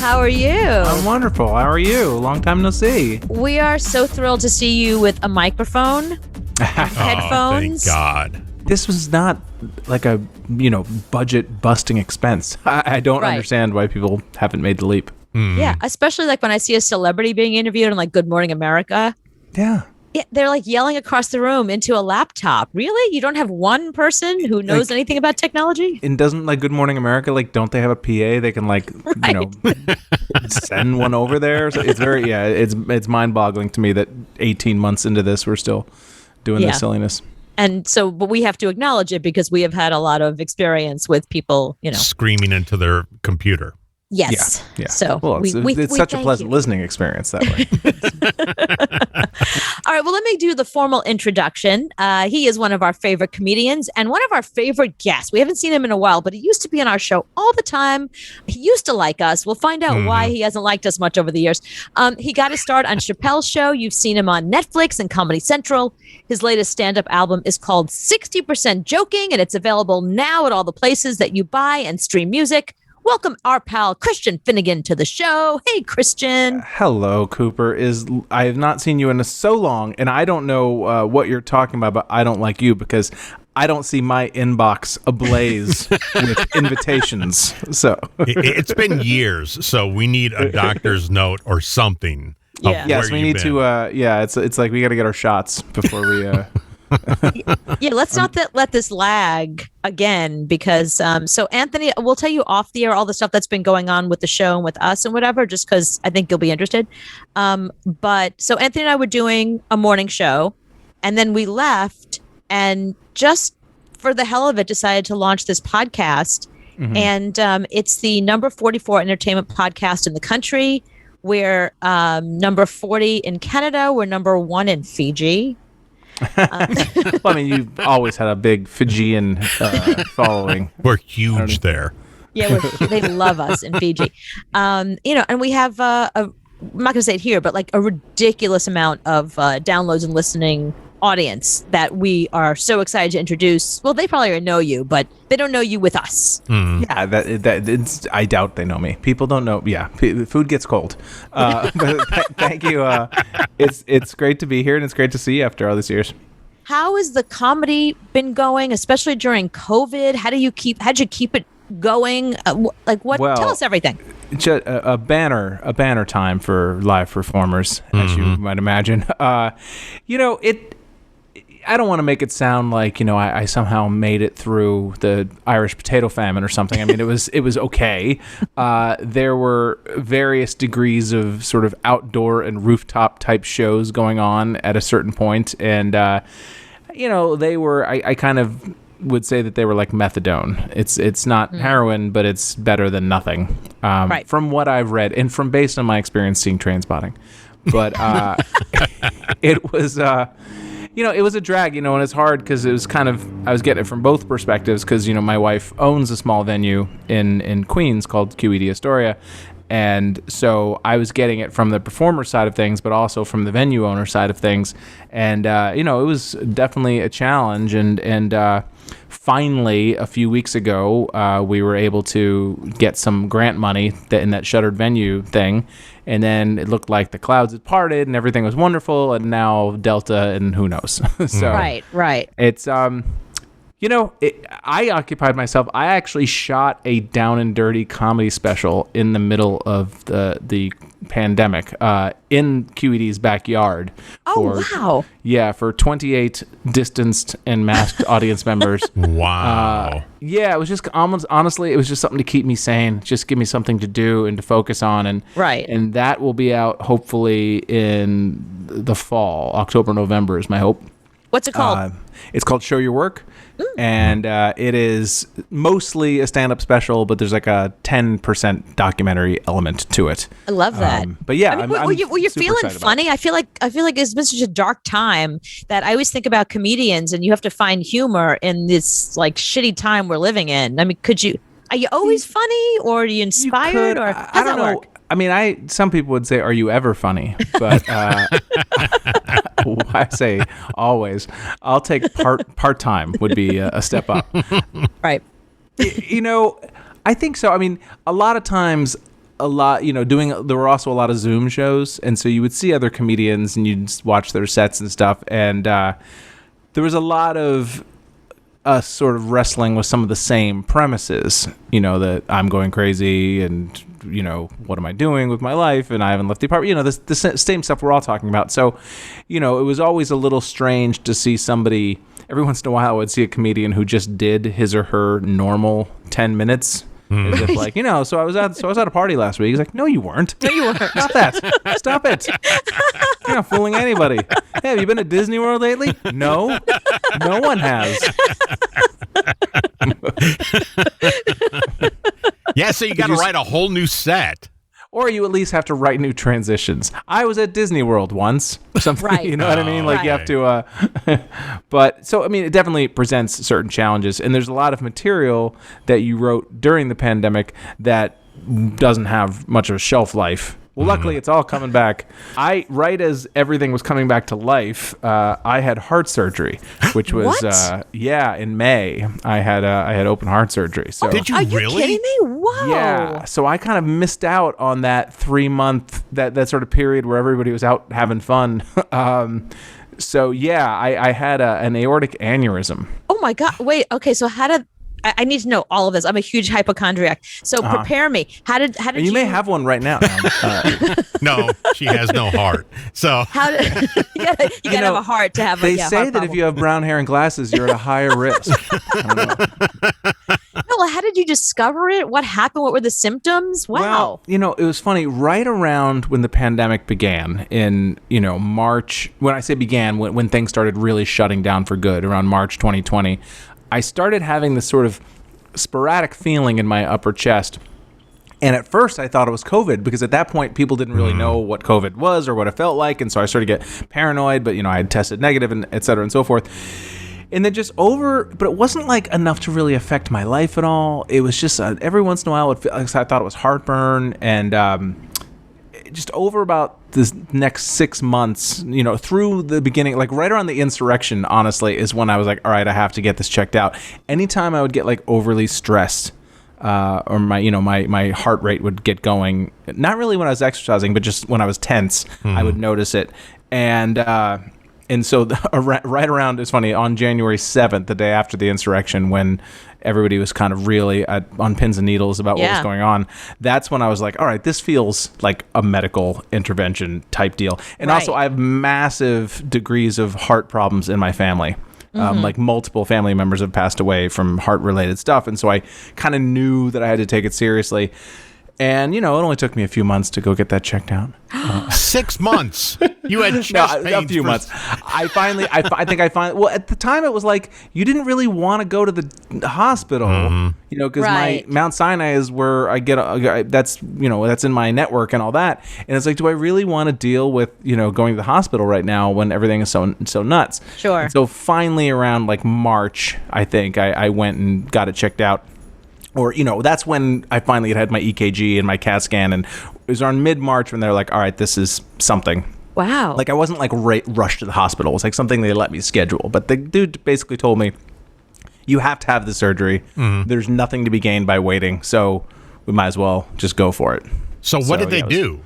How are you? I'm wonderful. How are you? Long time no see. We are so thrilled to see you with a microphone, headphones. Thank God. This was not like a, budget busting expense. I don't understand why people haven't made the leap. Yeah, especially like when I see a celebrity being interviewed on like Good Morning America. Yeah. Yeah, they're like yelling across the room into a laptop. Really? You don't have one person who knows anything about technology? And doesn't like Good Morning America, like, don't they have a PA? They can send one over there. So it's very, it's mind boggling to me that 18 months into this, we're still doing this silliness. And so, but we have to acknowledge it because we have had a lot of experience with people, screaming into their computer. Yes. Yeah. So it's such a pleasant listening experience that way. All right. Well, let me do the formal introduction. He is one of our favorite comedians and one of our favorite guests. We haven't seen him in a while, but he used to be on our show all the time. He used to like us. We'll find out why he hasn't liked us much over the years. He got his start on Chappelle's show. You've seen him on Netflix and Comedy Central. His latest stand-up album is called 60% Joking, and it's available now at all the places that you buy and stream music. Welcome our pal Christian Finnegan to the show. Hey, Christian. Hello, Cooper. I have not seen you in so long, and I don't know what you're talking about, but I don't like you because I don't see my inbox ablaze with invitations. So it's been years, so we need a doctor's note or something. Yes, we need to. It's like we got to get our shots before we. Let's not let this lag again because so Anthony, we'll tell you off the air all the stuff that's been going on with the show and with us and whatever, just because I think you'll be interested. But so Anthony and I were doing a morning show, and then we left and just for the hell of it decided to launch this podcast, and it's the number 44 entertainment podcast in the country. We're number 40 in Canada. We're number 1 in Fiji. Well, I mean, you've always had a big Fijian following. We're huge there. Yeah, they love us in Fiji. And we have I'm not going to say it here, but like a ridiculous amount of downloads and listening audience that we are so excited to introduce. Well, they probably already know you, but they don't know you with us. Yeah, I doubt they know me. People don't know. Yeah, food gets cold. But thank you. It's great to be here, and it's great to see you after all these years. How has the comedy been going, especially during COVID? How'd you keep it going? Tell us everything. A banner time for live performers, as you might imagine. I don't want to make it sound like, I somehow made it through the Irish potato famine or something. I mean, it was okay. There were various degrees of sort of outdoor and rooftop type shows going on at a certain point. And, they were, I kind of would say that they were like methadone. It's not heroin, but it's better than nothing. From what I've read and from based on my experience seeing Trainspotting. But it was... it was a drag, and it's hard because it was kind of, I was getting it from both perspectives because, my wife owns a small venue in Queens called QED Astoria. And so I was getting it from the performer side of things, but also from the venue owner side of things. And, it was definitely a challenge. And finally, a few weeks ago, we were able to get some grant money in that shuttered venue thing. And then it looked like the clouds had parted and everything was wonderful. And now Delta and who knows. So Right. It's, I occupied myself. I actually shot a down and dirty comedy special in the middle of the pandemic in QED's backyard. Wow. Yeah, for 28 distanced and masked audience members. Wow. Yeah, it was just honestly, it was just something to keep me sane, just give me something to do and to focus on. And that will be out hopefully in the fall. October, November is my hope. What's it called? It's called Show Your Work. And it is mostly a stand-up special, but there's like a 10% documentary element to it. I love that. But yeah, were you feeling funny? I feel like it's been such a dark time that I always think about comedians, and you have to find humor in this like shitty time we're living in. I mean, are you always funny, or are you inspired, or how does that work? I mean, some people would say, "Are you ever funny?" But I say always. I'll take part time would be a step up. Right. I think so. I mean, a lot of times a lot, there were also a lot of Zoom shows, and so you would see other comedians and you'd watch their sets and stuff, and there was a lot of us sort of wrestling with some of the same premises, that I'm going crazy and, what am I doing with my life, and I haven't left the apartment, the same stuff we're all talking about. So, it was always a little strange to see somebody, every once in a while I would see a comedian who just did his or her normal 10 minutes. As if like, so I was at a party last week. He's like, no, you weren't. No, you weren't. Stop that. Stop it. You're not fooling anybody. Hey, have you been to Disney World lately? No. No one has. Yeah, so you got to write a whole new set. Or you at least have to write new transitions. I was at Disney World once. Something, right. You know what I mean? Like you have to, but so, I mean, it definitely presents certain challenges. And there's a lot of material that you wrote during the pandemic that doesn't have much of a shelf life. Well, luckily, it's all coming back. Right as everything was coming back to life, I had heart surgery, which was in May. I had open heart surgery. So did you Are really? you kidding me? Whoa. Yeah. So I kind of missed out on that 3-month that sort of period where everybody was out having fun. So yeah, I had an aortic aneurysm. Oh my God. Wait. Okay. So how did I need to know all of this? I'm a huge hypochondriac. So prepare me. How did you may have one right now. No, she has no heart. So how did you gotta have a heart to have they say that if you have brown hair and glasses, you're at a higher risk. I don't know. No, how did you discover it? What happened? What were the symptoms? Wow. Well, it was funny. Right around when the pandemic began in, March, when I say began, when things started really shutting down for good, around March 2020, I started having this sort of sporadic feeling in my upper chest. And at first I thought it was COVID because at that point people didn't really know what COVID was or what it felt like. And so I started to get paranoid, but, I had tested negative and et cetera and so forth. And then but it wasn't like enough to really affect my life at all. It was just every once in a while, I thought it was heartburn. And just over about this next 6 months, through the beginning, like right around the insurrection, honestly, is when I was like, all right, I have to get this checked out. Anytime I would get like overly stressed, or my heart rate would get going, not really when I was exercising, but just when I was tense, I would notice it. And so right around, it's funny, on January 7th, the day after the insurrection, when everybody was kind of really on pins and needles about what was going on, that's when I was like, all right, this feels like a medical intervention type deal. And also I have massive degrees of heart problems in my family. Like multiple family members have passed away from heart-related stuff. And so I kind of knew that I had to take it seriously. And, it only took me a few months to go get that checked out. 6 months. You had chest pains a few months. I think well, at the time it was like, you didn't really want to go to the hospital, because my Mount Sinai is where I get, that's in my network and all that. And it's like, do I really want to deal with, going to the hospital right now when everything is so nuts? Sure. And so finally around like March, I think I went and got it checked out. Or, that's when I finally had my EKG and my CAT scan. And it was around mid-March when they're like, all right, this is something. Wow. Like, I wasn't, like, rushed to the hospital. It was, like, something they let me schedule. But the dude basically told me, you have to have the surgery. There's nothing to be gained by waiting. So we might as well just go for it. So what did they do?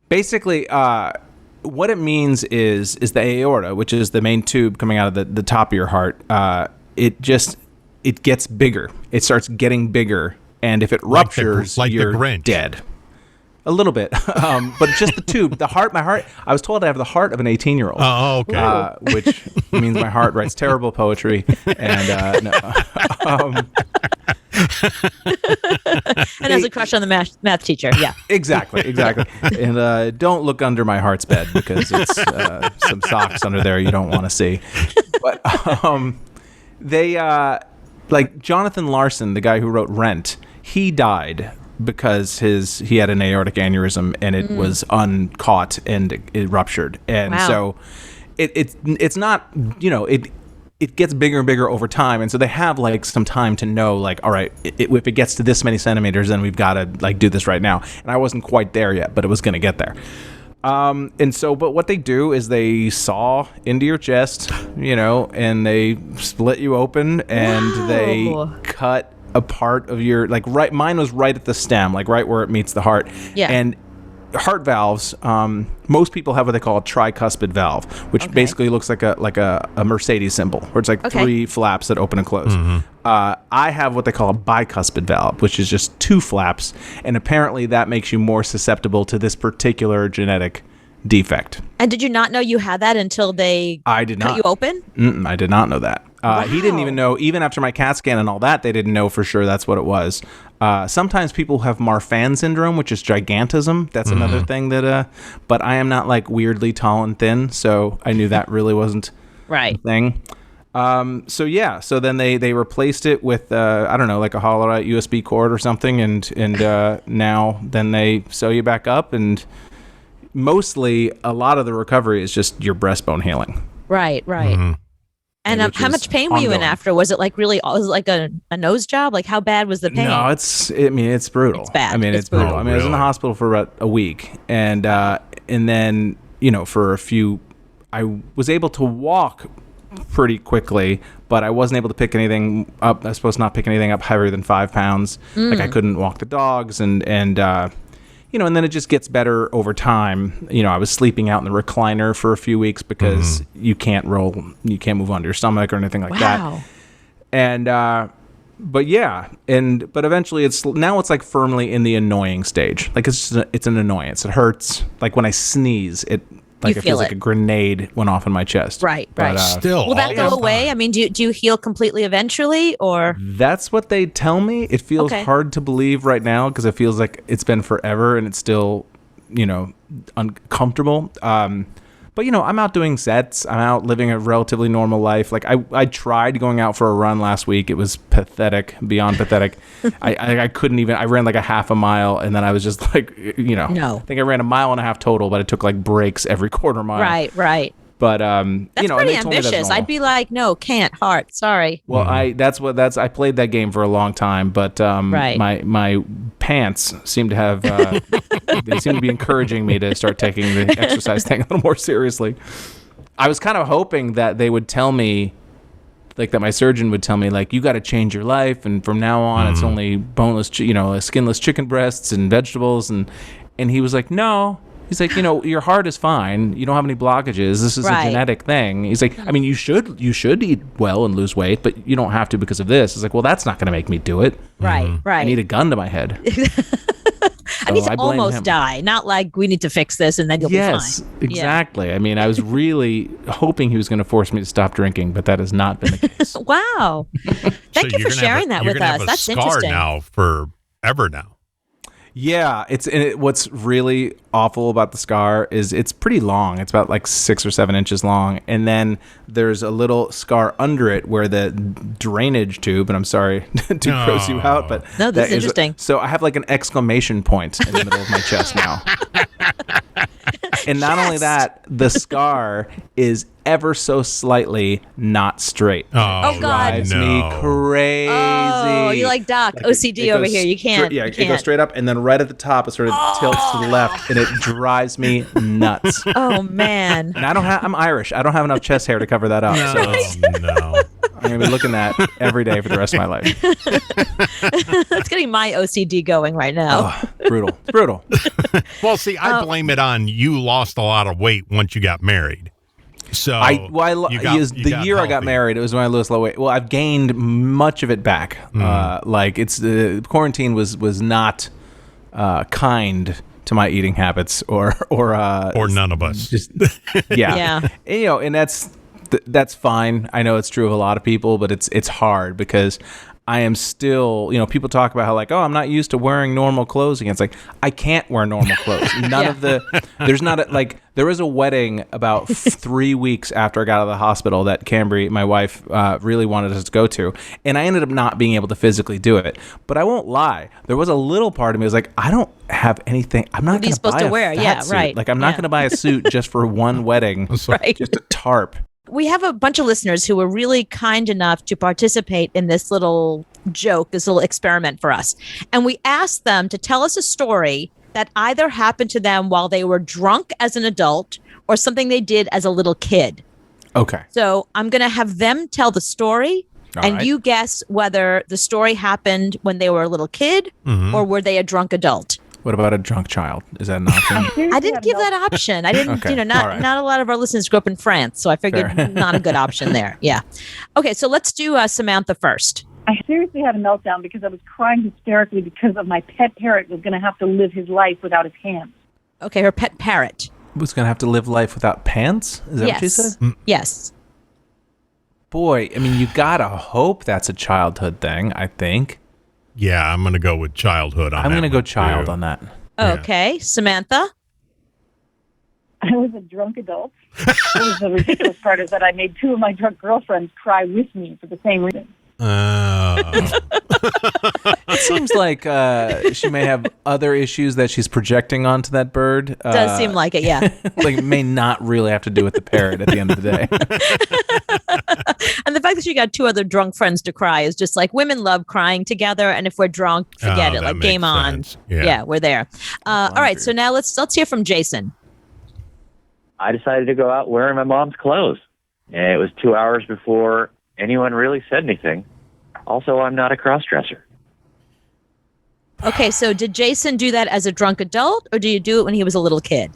Basically, what it means is the aorta, which is the main tube coming out of the top of your heart. It gets bigger. It starts getting bigger, and if it ruptures, you're dead. A little bit, but just the tube. The heart, my heart. I was told I have the heart of an 18-year-old. Oh, okay. Which means my heart writes terrible poetry, and no. And has a crush on the math teacher. Yeah. Exactly. And don't look under my heart's bed because it's some socks under there you don't want to see. But they. Like Jonathan Larson, the guy who wrote Rent, he died because he had an aortic aneurysm and it was uncaught and it ruptured. And so it's not, it gets bigger and bigger over time. And so they have like some time to know, like, all right, if it gets to this many centimeters, then we've got to like do this right now. And I wasn't quite there yet, but it was going to get there. But what they do is they saw into your chest, and they split you open and they cut a part of your, like, right, mine was right at the stem, like right where it meets the heart. Yeah. And heart valves, most people have what they call a tricuspid valve, which basically looks like a Mercedes symbol, where it's like three flaps that open and close. I have what they call a bicuspid valve, which is just two flaps, and apparently that makes you more susceptible to this particular genetic defect. And did you not know you had that until they I did cut not. you open? I did not know that. He didn't even know, even after my CAT scan and all that, they didn't know for sure that's what it was. Sometimes people have Marfan syndrome, which is gigantism. That's another thing that, but I am not like weirdly tall and thin, so I knew that really wasn't Right. a thing. So then they replaced it with, I don't know, like a hollow out USB cord or something, and now then they sew you back up, and mostly a lot of the recovery is just your breastbone healing. Right. And how much pain were you in after? Was it like really, was it like a nose job? Like how bad was the pain? No, it's brutal. It's bad. I mean, it's brutal. I mean, I was in the hospital for about a week, and then, for a few, I was able to walk pretty quickly, but I wasn't able to pick anything up. I was supposed to not pick anything up heavier than 5 pounds. Like I couldn't walk the dogs, and then it just gets better over time. I was sleeping out in the recliner for a few weeks because you can't move onto your stomach or anything like that. And, but eventually it's like firmly in the annoying stage. Like it's an annoyance. It hurts. Like when I sneeze, it feels like a grenade went off in my chest. Right. Still, will that go away? I mean, do you heal completely eventually, or? That's what they tell me. It feels hard to believe right now because it feels like it's been forever and it's still, uncomfortable. But I'm out doing sets. I'm out living a relatively normal life. Like I tried going out for a run last week. It was pathetic, beyond pathetic. I couldn't even. I ran like a half a mile, and then I was just like, No. I think I ran a mile and a half total, but I took like breaks every quarter mile. Right. But that's pretty ambitious. I'd be like, no, can't, heart. Sorry. Well, I played that game for a long time, but my pants seem to have they seem to be encouraging me to start taking the exercise thing a little more seriously. I was kind of hoping that they would tell me, like that my surgeon would tell me, like, you got to change your life, and from now on it's only boneless, skinless chicken breasts and vegetables, and he was like, no. He's like, your heart is fine. You don't have any blockages. This is a genetic thing. He's like, I mean, you should eat well and lose weight, but you don't have to because of this. It's like, well, that's not going to make me do it. Right. I need a gun to my head. I need to almost die. Not like we need to fix this and then you'll be fine. Yes, exactly. I mean, I was really hoping he was going to force me to stop drinking, but that has not been the case. Wow. Thank you for sharing that with us. That's interesting. Now forever now. Yeah, what's really awful about the scar is it's pretty long. It's about like 6 or 7 inches long, and then there's a little scar under it where the drainage tube. And I'm sorry to gross you out, but no, this is interesting. So I have like an exclamation point in the middle of my chest now. And not only that, the scar is ever so slightly not straight. Oh God! Drives me crazy. Oh, you like Doc OCD over here. You can't. It goes straight up, and then right at the top, it sort of tilts to the left, and it drives me nuts. Oh man! And I'm Irish. I don't have enough chest hair to cover that up. No. I'm gonna be looking at every day for the rest of my life. It's getting my OCD going right now. Oh, brutal. It's brutal. Well, see, I blame it on you lost a lot of weight once you got married. So the year I got married, it was when I lost a lot of weight. Well, I've gained much of it back. Like it's the quarantine was not kind to my eating habits or none of us. Just yeah. And that's fine. I know it's true of a lot of people, but it's hard because I am still, people talk about how like, oh, I'm not used to wearing normal clothes again. It's like, I can't wear normal clothes. There was a wedding about 3 weeks after I got out of the hospital that Cambry, my wife, really wanted us to go to. And I ended up not being able to physically do it. But I won't lie. There was a little part of me that was like, I don't have anything. I'm not going to buy a fat suit. Like, I'm not going to buy a suit just for one wedding. Right. Just a tarp. We have a bunch of listeners who were really kind enough to participate in this little joke, this little experiment for us. And we asked them to tell us a story that either happened to them while they were drunk as an adult or something they did as a little kid. Okay. So I'm going to have them tell the story. And you guess whether the story happened when they were a little kid or were they a drunk adult. What about a drunk child? Is that an option? I didn't give that option. I didn't, not a lot of our listeners grew up in France, so I figured not a good option there. Yeah. Okay, so let's do Samantha first. I seriously had a meltdown because I was crying hysterically because of my pet parrot was going to have to live his life without his hands. Okay, her pet parrot. Was going to have to live life without pants? Is that what she said? Yes. Boy, I mean, you gotta hope that's a childhood thing, I think. Yeah, I'm going to go with childhood on that. I'm going to go one, child too. on that. Okay, Samantha? I was a drunk adult. The ridiculous part is that I made 2 of my drunk girlfriends cry with me for the same reason. It seems like she may have other issues that she's projecting onto that bird. Does seem like it, yeah. Like, may not really have to do with the parrot at the end of the day. And the fact that she got 2 other drunk friends to cry is just like women love crying together, and if we're drunk, forget it. Like, game on. Yeah, we're there. All right, so now let's hear from Jason. I decided to go out wearing my mom's clothes. And it was 2 hours before anyone really said anything. Also, I'm not a cross-dresser. Okay, so did Jason do that as a drunk adult, or did you do it when he was a little kid?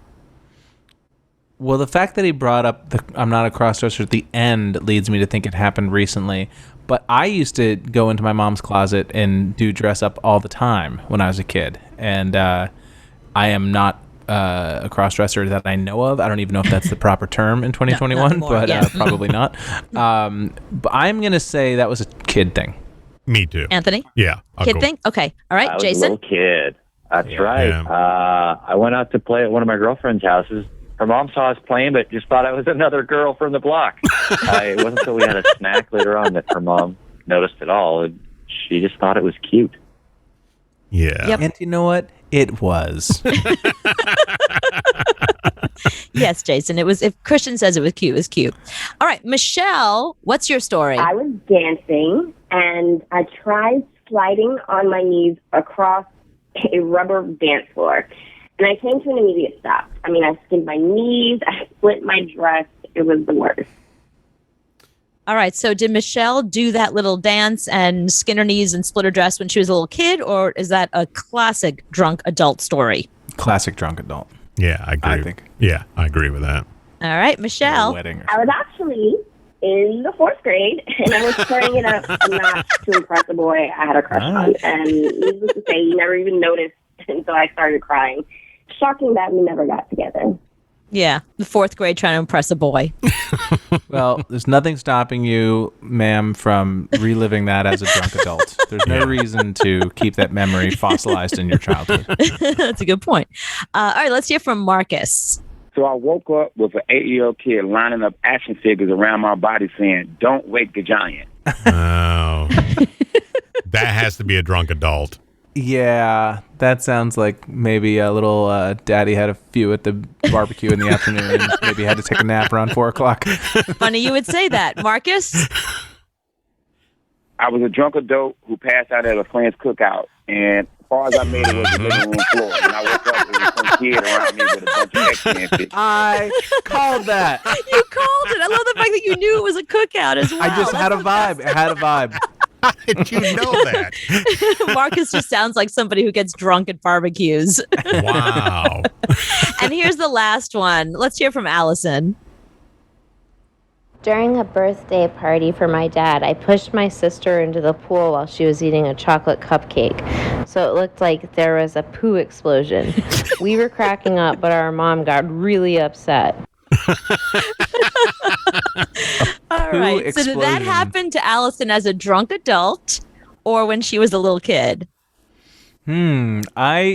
Well, the fact that he brought up the I'm not a cross-dresser at the end leads me to think it happened recently. But I used to go into my mom's closet and do dress up all the time when I was a kid. And I am not a cross-dresser that I know of. I don't even know if that's the proper term in 2021, but probably not. But I'm going to say that was a kid thing. Me too. Anthony? Yeah. Kid thing? Okay. All right, I was Jason? a little kid. That's right. Yeah. I went out to play at one of my girlfriend's houses. Her mom saw us playing, but just thought I was another girl from the block. It wasn't until we had a snack later on that her mom noticed it all. And she just thought it was cute. Yeah. Yep. And you know what? It was. Yes, Jason. It was. If Christian says it was cute, it was cute. All right, Michelle, what's your story? I was dancing, and I tried sliding on my knees across a rubber dance floor, and I came to an immediate stop. I mean, I skinned my knees, I split my dress. It was the worst. All right, so did Michelle do that little dance and skin her knees and split her dress when she was a little kid, or is that a classic drunk adult story? Classic drunk adult. Yeah, I agree. I think. Yeah, I agree with that. All right, Michelle. Wedding or I was actually in the 4th grade, and I was turning it up not to impress a boy I had a crush on. And needless to say, he never even noticed until I started crying. Shocking that we never got together. Yeah, the 4th grade trying to impress a boy. Well, there's nothing stopping you, ma'am, from reliving that as a drunk adult. There's no reason to keep that memory fossilized in your childhood. That's a good point. All right, let's hear from Marcus. So I woke up with an 8-year-old kid lining up action figures around my body saying, "Don't wake the giant." Oh. That has to be a drunk adult. Yeah, that sounds like maybe a little daddy had a few at the barbecue in the afternoon and maybe had to take a nap around 4 o'clock. Funny you would say that. Marcus? I was a drunk adult who passed out at a friend's cookout, and as far as I made it was the living room floor. And I woke up with some kid around me with a bunch of X-Men figures. I called that. You called it. I love the fact that you knew it was a cookout as well. I just had a vibe. It had a vibe. How did you know that? Marcus just sounds like somebody who gets drunk at barbecues. Wow. And here's the last one. Let's hear from Allison. During a birthday party for my dad, I pushed my sister into the pool while she was eating a chocolate cupcake. So it looked like there was a poo explosion. We were cracking up, but our mom got really upset. All right. So did that happen to Allison as a drunk adult or when she was a little kid? That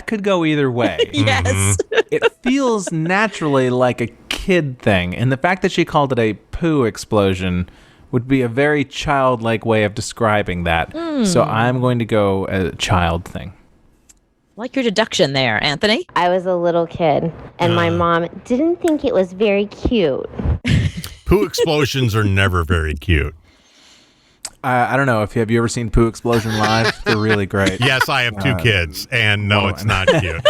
could go either way. Yes. It feels naturally like a kid thing. And the fact that she called it a poo explosion would be a very childlike way of describing that. So I'm going to go a child thing. Like your deduction there, Anthony. I was a little kid, and my mom didn't think it was very cute. Poo explosions are never very cute. I don't know. Have you ever seen Poo Explosion live? They're really great. Yes, I have 2 kids, and no, it's not cute.